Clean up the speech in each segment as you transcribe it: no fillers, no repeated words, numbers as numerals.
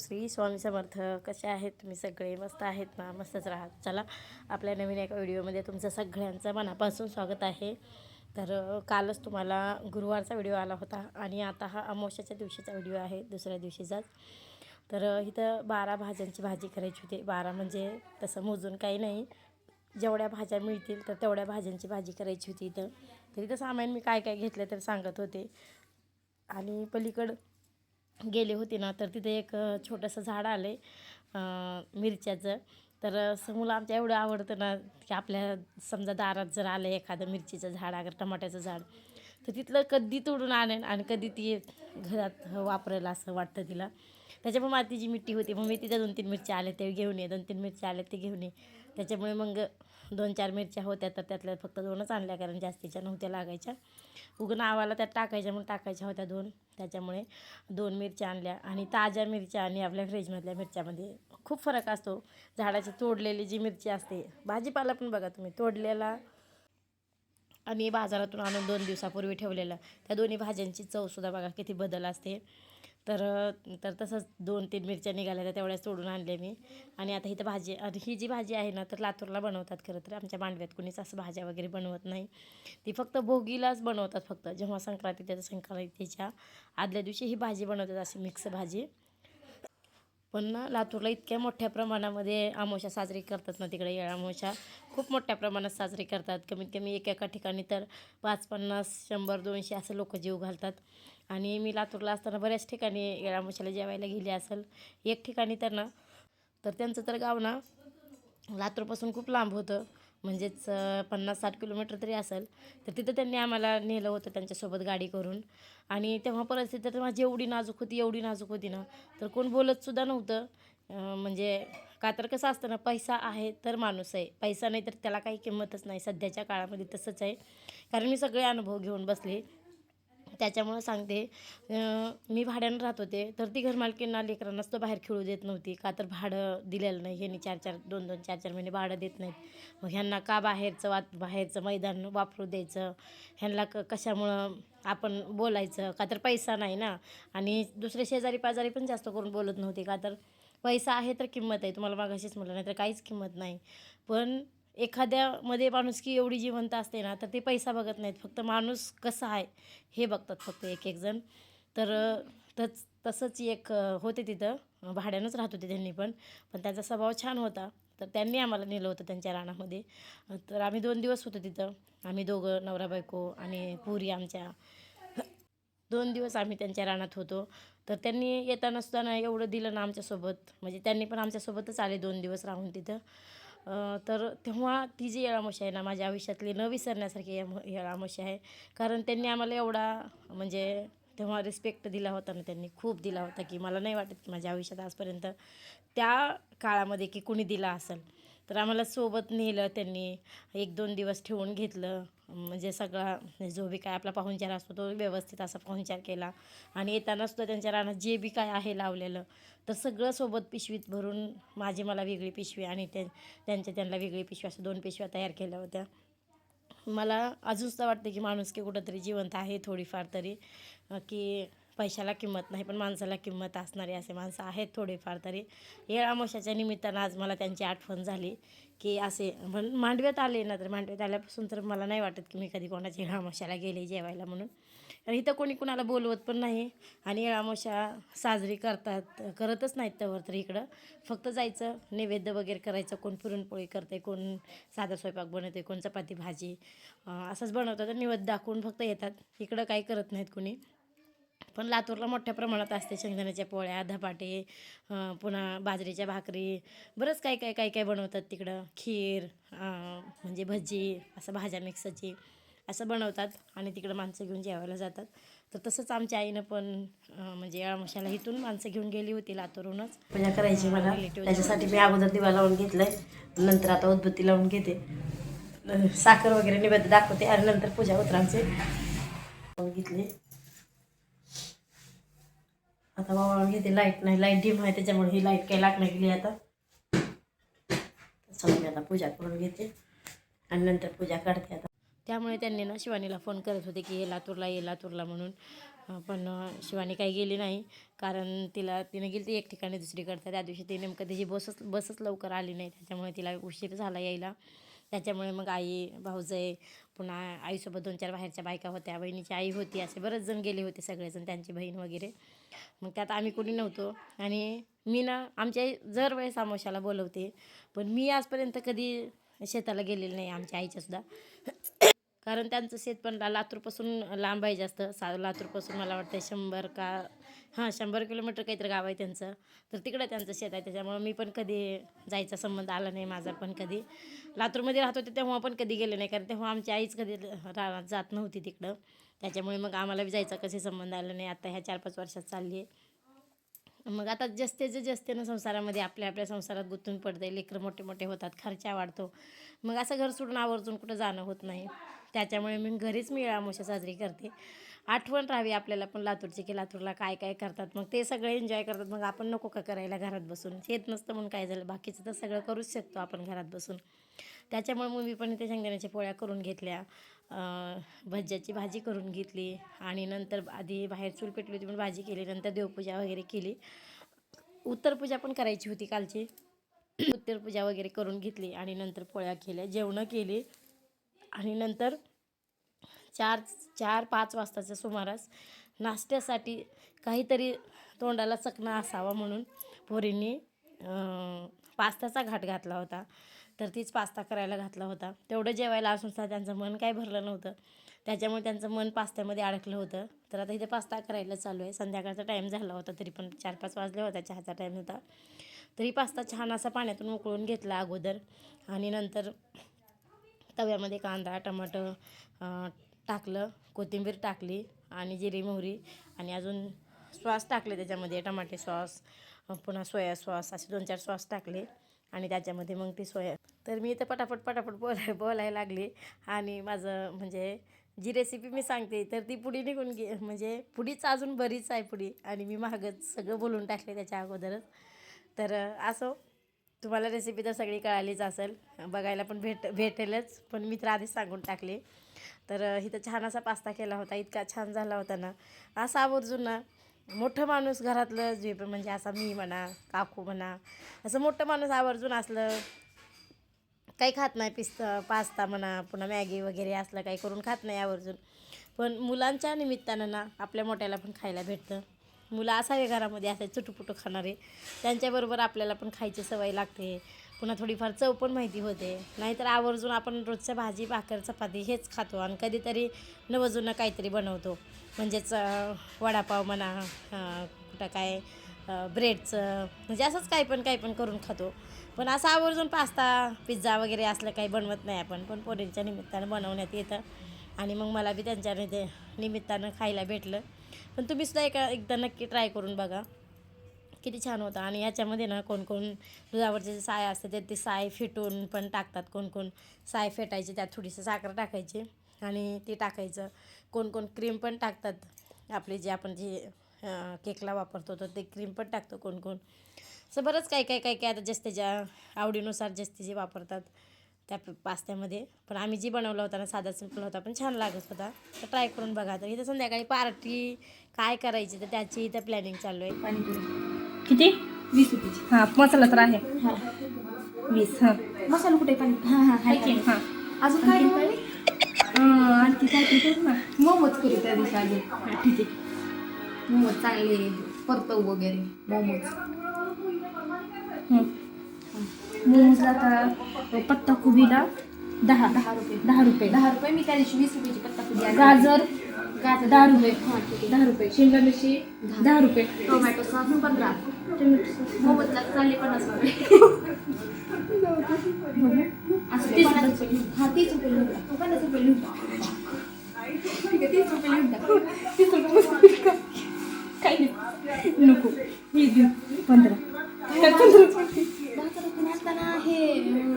श्री स्वामी समर्थ. कसे आहेत तुम्ही सगळे? मस्त आहेत ना? मस्तच राहा. चला, आपल्या नवीन एका व्हिडिओमध्ये तुमचं सगळ्यांचं मनापासून स्वागत आहे. तर कालच तुम्हाला गुरुवारचा व्हिडिओ आला होता आणि आता हा अमावस्याच्या दिवशीचा व्हिडिओ आहे, दुसऱ्या दिवशीचाच. तर इथं 12 भाज्यांची भाजी करायची होती. 12 म्हणजे तसं मोजून काही नाही, जेवढ्या भाज्या मिळतील तर तेवढ्या भाज्यांची भाजी करायची होती इथं. तर इथं सामान मी काय काय घेतलं तर सांगत होते. आणि पलीकडं गेले होते ना, तर तिथे एक छोटंसं झाड आलं आहे मिरच्याचं. तर समूला आमच्या एवढं आवडतं ना की आपल्या समजा दारात जर आलं एखादं मिरचीचं झाड अगर टमाट्याचं झाड, तर तिथलं कधी तोडून आणेन आणि कधी ती घरात वापरेल असं वाटतं तिला. त्याच्यामुळे मातीची मिट्टी होती, मग मी तिथं 2-3 मिरच्या आल्या ते घेऊन ये, 2-3 मिरच्या आल्या ते घेऊन ये. त्याच्यामुळे मग 2-4 मिरच्या होत्या, तर त्यातल्या फक्त 2च आणल्या, कारण जास्तीच्या नव्हत्या लागायच्या. उगं नावाला त्यात टाकायच्या म्हणून टाकायच्या होत्या 2, त्याच्यामुळे 2 मिरच्या आणल्या. आणि ताज्या मिरच्या आणि आपल्या फ्रीजमधल्या मिरच्यामध्ये खूप फरक असतो. झाडाची तोडलेली जी मिरची असते, भाजीपाला पण बघा तुम्ही, तोडलेला आणि बाजारातून आणून 2 दिवसापूर्वी ठेवलेला, त्या दोन्ही भाज्यांची चवसुद्धा बघा किती बदल असते. तर तर तसंच 2-3 मिरच्या निघाल्या तर तेवढ्याच तोडून आणले मी. आणि आता इथं भाजी, आणि ही जी भाजी आहे ना, तर लातूरला बनवतात. खरं तर आमच्या मांडव्यात कुणीच असं भाज्या वगैरे बनवत नाही. ती फक्त भोगीलाच बनवतात, फक्त जेव्हा संक्रांती, त्याच्या संक्रांतीच्या आदल्या दिवशी ही भाजी बनवतात, अशी मिक्स भाजी. पण ना, लातूरला इतक्या मोठ्या प्रमाणामध्ये अमावस्या साजरी करतात ना, तिकडे येळ अमावस्या खूप मोठ्या प्रमाणात साजरी करतात. कमीत कमी एका ठिकाणी तर 5, 50, 100, 200 असं लोक जीव घालतात. आणि मी लातूरला असताना बऱ्याच ठिकाणी येळ अमावस्याला जेवायला गेली असेल. एक ठिकाणी तर ना, तर त्यांचं तर गाव ना लातूरपासून खूप लांब होतं, म्हणजेच 50-60 किलोमीटर तरी असेल. तर तिथं त्यांनी आम्हाला नेलं होतं त्यांच्यासोबत गाडी करून. आणि तेव्हा परिस्थिती तर माझी एवढी नाजूक होती, एवढी नाजूक होती ना, तर कोण बोलतसुद्धा नव्हतं. म्हणजे का तर कसं असतं ना, पैसा आहे तर माणूस आहे, पैसा नाही तर त्याला काही किंमतच नाही. सध्याच्या काळामध्ये तसंच आहे, कारण मी सगळे अनुभव घेऊन बसले. त्याच्यामुळं सांगते, मी भाड्यानं राहत होते, तर ती घरमालकींना लेकरांनाच तर बाहेर खेळू देत नव्हती. का तर भाडं दिलेलं नाही, ह्यांनी 4-4, 2-2, 4-4 महिने भाडं देत नाहीत. मग ह्यांना का बाहेरचं मैदान वापरू द्यायचं, ह्यांना कशामुळं आपण बोलायचं, का तर पैसा नाही ना. आणि दुसरे शेजारी पाजारी पण जास्त करून बोलत नव्हते, का तर पैसा आहे तर किंमत आहे. तुम्हाला मागाशीच म्हटलं, नाही तर काहीच किंमत नाही. पण एखाद्यामध्ये माणुसकी एवढी जिवंत असते ना, तर ते पैसा बघत नाहीत, फक्त माणूस कसा आहे हे बघतात फक्त एक एक जण. तर तसंच एक होते तिथं, भाड्यानंच राहत होते त्यांनी पण. पण त्यांचा स्वभाव छान होता, तर त्यांनी आम्हाला नेलं होतं त्यांच्या रानामध्ये. तर आम्ही 2 दिवस होतो तिथं. आम्ही दोघं, नवरा बायको आणि पोरी आमच्या. 2 दिवस आम्ही त्यांच्या रानात होतो. तर त्यांनी येताना सुद्धा ना एवढं दिलं ना आमच्यासोबत, म्हणजे त्यांनी पण आमच्यासोबतच आले 2 दिवस राहून तिथं. तर तेव्हा ती जी येळ अमावस्या आहे ना, माझ्या आयुष्यातली न विसरण्यासारखी येळ अमावस्या आहे. कारण त्यांनी आम्हाला एवढा, म्हणजे तेव्हा रिस्पेक्ट दिला होता ना, त्यांनी खूप दिला होता, की मला नाही वाटत की माझ्या आयुष्यात आजपर्यंत त्या काळामध्ये की कुणी दिला असेल. तर आम्हाला सोबत नेलं त्यांनी, 1-2 दिवस ठेवून घेतलं. म्हणजे सगळा जो बी काय आपला पाहुणचार असतो तो व्यवस्थित असा पाहुणचार केला. आणि येताना सुद्धा त्यांच्या रानात जे बी काय आहे लावलेलं, तर सगळं सोबत पिशवीत भरून, माझी मला वेगळी पिशवी आणि त्यांना वेगळी पिशवी, असं 2 पिशव्या तयार केल्या होत्या. मला अजूनसुद्धा वाटतं की माणुसकी कुठंतरी जिवंत आहे थोडीफार तरी, की पैशाला किंमत नाही पण माणसाला किंमत असणारे असे माणसं आहेत थोडेफार तरी. येळ अमावस्याच्या निमित्तानं आज मला त्यांची आठवण झाली, की असे पण मांडव्यात आले ना, तर मांडव्यात आल्यापासून तर मला नाही वाटत की मी कधी कोणाच्या येळ अमावस्याला गेले जेवायला म्हणून. आणि इथं कोणी कुणाला बोलवत पण नाही. आणि येळ अमावस्या साजरी करतच नाहीत तवर तर इकडं. फक्त जायचं, नैवेद्य वगैरे करायचं, कोण पुरणपोळी करते, कोण साधा स्वयंपाक बनवते, कोण चपाती भाजी असंच बनवतात आणि नैवेद्य दाखवून फक्त येतात. इकडं काही करत नाहीत कुणी. पण लातूरला मोठ्या प्रमाणात असते, शेंगदाण्याच्या पोळ्या, धपाटे, पुन्हा बाजरीच्या भाकरी, बरंच काय बनवतात तिकडं. खीर, म्हणजे भजी, असं भाज्या मिक्सची असं बनवतात आणि तिकडं माणसं घेऊन जेवायला जातात. तर तसंच आमच्या आईनं पण म्हणजे अमावस्याला इथून माणसं घेऊन गेली होती लातूरूनच. पूजा करायची मला, त्याच्यासाठी मी अगोदर दिवा लावून घेतलंय, नंतर आता उदबत्ती लावून घेते, साखर वगैरे नैवेद्य दाखवते आणि नंतर पूजा उतरांचे घेतले. आता बाबा घेते, लाईट नाही, लाईट डिम आहे त्याच्यामुळे ही लाईट काही लागणार गेली आता. मी आता पूजा करून घेते आणि नंतर पूजा करते आता. त्यामुळे त्यांनी ना शिवानीला फोन करत होते की ये लातूरला, ये लातूरला म्हणून. पण शिवानी काही गेली नाही, कारण तिने गेली ती एक ठिकाणी दुसरीकडचं. त्या दिवशी ती नेमकं तिची बसच लवकर आली नाही, त्याच्यामुळे तिला उशीर झाला यायला. त्याच्यामुळे मग आई, भाऊजाई, पुन्हा आईसोबत 2-4 बाहेरच्या बायका होत्या, बहिणीची आई होती, असे बरेच जण गेले होते सगळेजण, त्यांची बहीण वगैरे. मग त्यात आम्ही कोणी नव्हतो. आणि मी ना आमच्या आई दर वेळेस आमोशाला बोलवते, पण मी आजपर्यंत कधी शेताला गेलेली नाही आमच्या आईच्यासुद्धा. कारण त्यांचं शेत पण लातूरपासून लांब आहे जास्त. लातूरपासून मला वाटतं 100 किलोमीटर काहीतरी गाव आहे त्यांचं. तर तिकडं त्यांचं शेत आहे, त्याच्यामुळं मी पण कधी जायचा संबंध आला नाही माझा पण कधी. लातूरमध्ये राहत होते तेव्हा पण कधी गेले नाही, कारण तेव्हा आमची आईच कधी रानात जात नव्हती तिकडं. त्याच्यामुळे मग आम्हाला बी जायचा कसे संबंध आला नाही. आता ह्या 4-5 वर्षात चालली आहे. मग आता जस्तेनं संसारामध्ये आपल्या संसारात गुंतून पडते. लेकरं मोठे मोठे होतात, खर्चा वाढतो. मग असं घर सोडून आवर्जून कुठं जाणं होत नाही. त्याच्यामुळे मी घरीच अमावस्या साजरी करते. आठवण राहावी आपल्याला पण लातूरची, की लातूरला काय काय करतात. मग ते सगळे एन्जॉय करतात, मग आपण नको का करायला घरात बसून. शेत नसतं म्हणून काय झालं, बाकीचं तर सगळं करूच शकतो आपण घरात बसून. त्याच्यामुळे मग मी पण इथे शेंगदाण्याच्या पोळ्या करून घेतल्या, भज्याची भाजी करून घेतली, आणि नंतर आधी बाहेर चूल पेटली होती पण भाजी केली, नंतर देवपूजा वगैरे केली. उत्तरपूजा पण करायची होती कालची. उत्तरपूजा वगैरे करून घेतली आणि नंतर पोळ्या केल्या, जेवणं केली. आणि नंतर 4-5 वाजताच्या सुमारास नाश्त्यासाठी काहीतरी तोंडाला चकना असावा म्हणून पोरींनी पास्त्याचा घाट घातला होता. तर तीच पास्ता करायला घातला होता. तेवढं जेवायला असून सुद्धा त्यांचं मन काही भरलं नव्हतं, त्याच्यामुळे त्यांचं मन पास्त्यामध्ये अडकलं होतं. तर आता इथे पास्ता करायला चालू आहे. संध्याकाळचा टाईम झाला होता, तरी पण 4-5 वाजले होता, चहाचा टाईम होता. तरी पास्ता छान असा पाण्यातून उकळून घेतला अगोदर, आणि नंतर तव्यामध्ये कांदा, टमाटर टाकलं, कोथिंबीर टाकली, आणि जिरी मोहरी, आणि अजून सॉस टाकले त्याच्यामध्ये, टमाटे सॉस, पुन्हा सोया सॉस, असे 2-4 सॉस टाकले. आणि त्याच्यामध्ये मग ती तर मी इथं पटापट बोलायला लागली. आणि माझं म्हणजे जी रेसिपी मी सांगते तर ती पुढे निघून म्हणजे पुढीच अजून बरीच आहे पुढी, आणि मी मागच सगळं बोलून टाकले त्याच्या अगोदरच. तर असं तुम्हाला रेसिपी तर सगळी कळालीच असेल, बघायला पण भेटेलच, पण मी तर आधीच सांगून टाकले. तर इथं छान असा पास्ता केला होता, इतका छान झाला होता ना. असा आवर्जून ना मोठं माणूस घरातलं जे पण, म्हणजे असा मी म्हणा, काकू म्हणा, असं मोठं माणूस आवर्जून असलं काही खात नाही. पास्ता म्हणा, पुन्हा मॅगी वगैरे असलं काही करून खात नाही आवर्जून. पण मुलांच्या निमित्तानं ना आपल्या मोठ्याला पण खायला भेटतं. मुलं असावे घरामध्ये, असे चुटुपुटू खाणारे, त्यांच्याबरोबर आपल्याला पण खायची सवय लागते. पुन्हा थोडीफार चव पण माहिती होते. नाहीतर आवर्जून आपण रोजच्या भाजी, भाकर, चपाती हेच खातो, आणि कधीतरी नवजुनं काहीतरी बनवतो. म्हणजेच वडापाव म्हणा, कुठं काय ब्रेडचं, म्हणजे असंच काही पण करून खातो. पण असं आवर्जून पास्ता, पिझ्झा वगैरे असलं काही बनवत नाही आपण. पण पोरींच्या निमित्तानं बनवण्यात येतं, आणि मग मला बी त्यांच्या निमित्तानं खायला भेटलं. पण तुम्हीसुद्धा एकदा नक्की ट्राय करून बघा, किती छान होतं. आणि याच्यामध्ये ना कोण दुधावरचे जे साय असते ते साय फेटून पण टाकतात. कोण साय फेटायची, त्यात थोडीशी साखर टाकायची आणि ते टाकायचं. कोण क्रीम पण टाकतात, आपले जे आपण केकला वापरतो तर ते क्रीम पण टाकतो कोण. असं बरंच काय आता ज्याच्या आवडीनुसार जे वापरतात त्या पास्त्यामध्ये. पण आम्ही जी बनवला होता ना साधा सिंपल होता, पण छान लागत होता. तर ट्राय करून बघा. तर इथं संध्याकाळी पार्टी काय करायची तर त्याची इथं प्लॅनिंग चालू आहे. पाणीपुरी किती? 20 रुपयाची. हां, मसाला तर आहे. हां 20. हां, मसाला कुठे पाणी? हां हां. अजून काय आणखी काय करू ना, मोमोज करू त्या दिवशी आधी. हां ठीक आहे. मोमोज चांगले परतव वगैरे मोमोज. मोमोजला आता पत्ता कोबीला 10 रुपये. 10 रुपये. मी त्या दिवशी 20 रुपयाची पत्ता कोबी. गाजर 10 रुपये. हां ठीक आहे. 10 रुपये. शिमला मिरची 10 रुपये. Tomato sauce 15. मोमोजला चालले 50 रुपये. असं 30 रुपये. हां 30 रुपये लिहून टाक. 50 रुपये लिहून टाक. ठीक आहे 30 रुपये लिहून टाक. 30 रुपये काही नको. हे देऊ 15. 15 रुपये. 10 रुपये असताना हे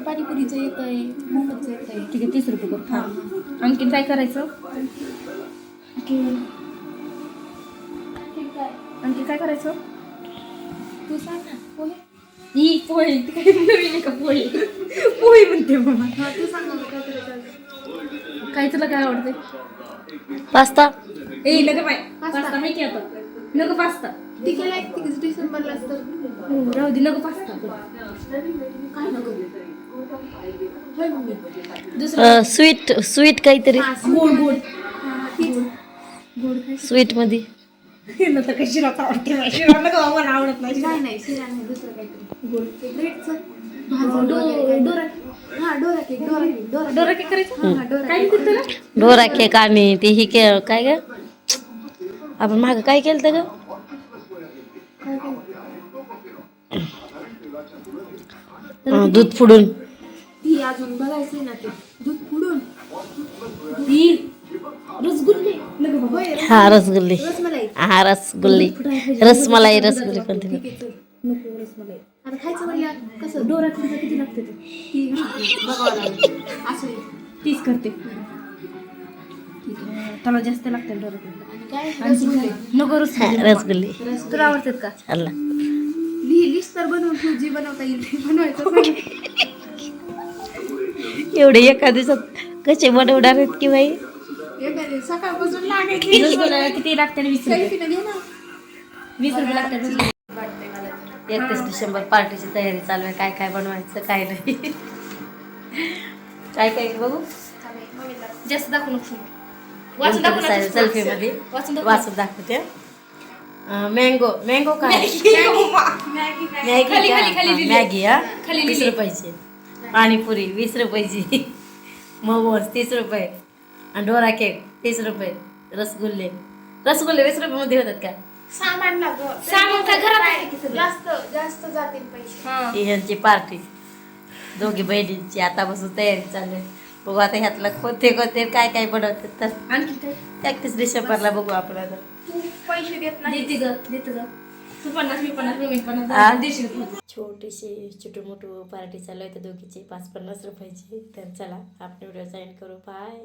पाणीपुरीचं येतं आहे, मोमोजचं येतं आहे. ठीक आहे 30 रुपये करू. हां आणखीन काय करायचं? आणखी काय करायचं तू सांग ना. पोहे ही पोहे ती काही नवीन आहे का? पोहे म्हणते मग. हां तू सांग ना काय करायचं. काय तुला काय आवडते? पास्ता. ए नको बाय पास्ता मी की आता नको पास्ता तिकडे 31 डिसेंबरला तर राहू दे नको पास्ता काय नको होय मम्मी स्वीट स्वीट काहीतरी गोड गोड गोड स्वीट मध्ये हिला तर कशी राहता आवडते शिरा नको मला आवडत नाही नाही नाही शिरा नाही दुसरं काहीतरी गोड केक रेटचं डोरा डोरा केक डोरा केक करायचं हा डोरा काय करतो ना डोरा केक आणि ते ही के काय ग आपण मागं काय केलं ग दूध फुडून ती अजून बघायचंय ना ते दूध पुडून ही रसगुल्ले नको बाबा होय हा रसगुल्ले रसमलाई हा रसगुल्ले रसमलाई रसगुल्ले कोणते ठीक आहे चल नको रसमलाई आता खायचं म्हणल्या कसं डोरा केक किती लागते ते ती बघावं लागेल असं आहे. 30 करते त्याला जास्त लागते डोरा केक आणि काय रसगुल्ले नको हा, रसगुल्ले तुला आवडतात का चालला लिस्ट तर बनवून ठेव जी बनवता येईल ते बनवायचं नाही. एवढे एका दिवसात कसे बनवणार आहेत की बाई एखादी सकाळपासून लागायची रसगुल्ला किती लागते 20 रुपये सेल्फी घे ना 20 रुपये लागतात रसगुल्ले. वाटतंय मला तर. 31 डिसेंबर पार्टीची तयारी चालू आहे काय काय बनवायचं काय नाही काय काय बघू चालेल, मम्मीला. जास्त दाखवू नको वाचून दाखवू नको. सेल्फी मध्ये वाचून दाखव. वाचून दाखवते मँगो मँगो काय मॅगी मॅगी खाली, का? खाली, खाली हा, लिहिलंय. मॅगी हा खाली 30 लिहिलंय. रुपयाची पाणीपुरी 20 रुपयाची मोमोज 30 रुपये आणि डोरा केक 30 रुपये रसगुल्ले रसगुल्ले 20 रुपये मध्ये होतात का सामान ना गं. सामान काय घरात आहे की सगळं? जास्त जास्त जातील पैसे हा. ही ह्यांची पार्टी दोघी बहिणींची आतापासून तयारी चालू आहे बघू आता ह्यातलं कोणते कोणते काय काय बनवतात तर आणखी काय 31 डिसेंबरला बघू आपण आता तू पैसे देत नाही देते ग तू 50 मी 50 मी 50 हा. देशील तू. छोटीशी छोटू पार्टी चालू आहे त्या दोघीची 50 रुपयाची तर चला आपण व्हिडिओ साईन करू बाय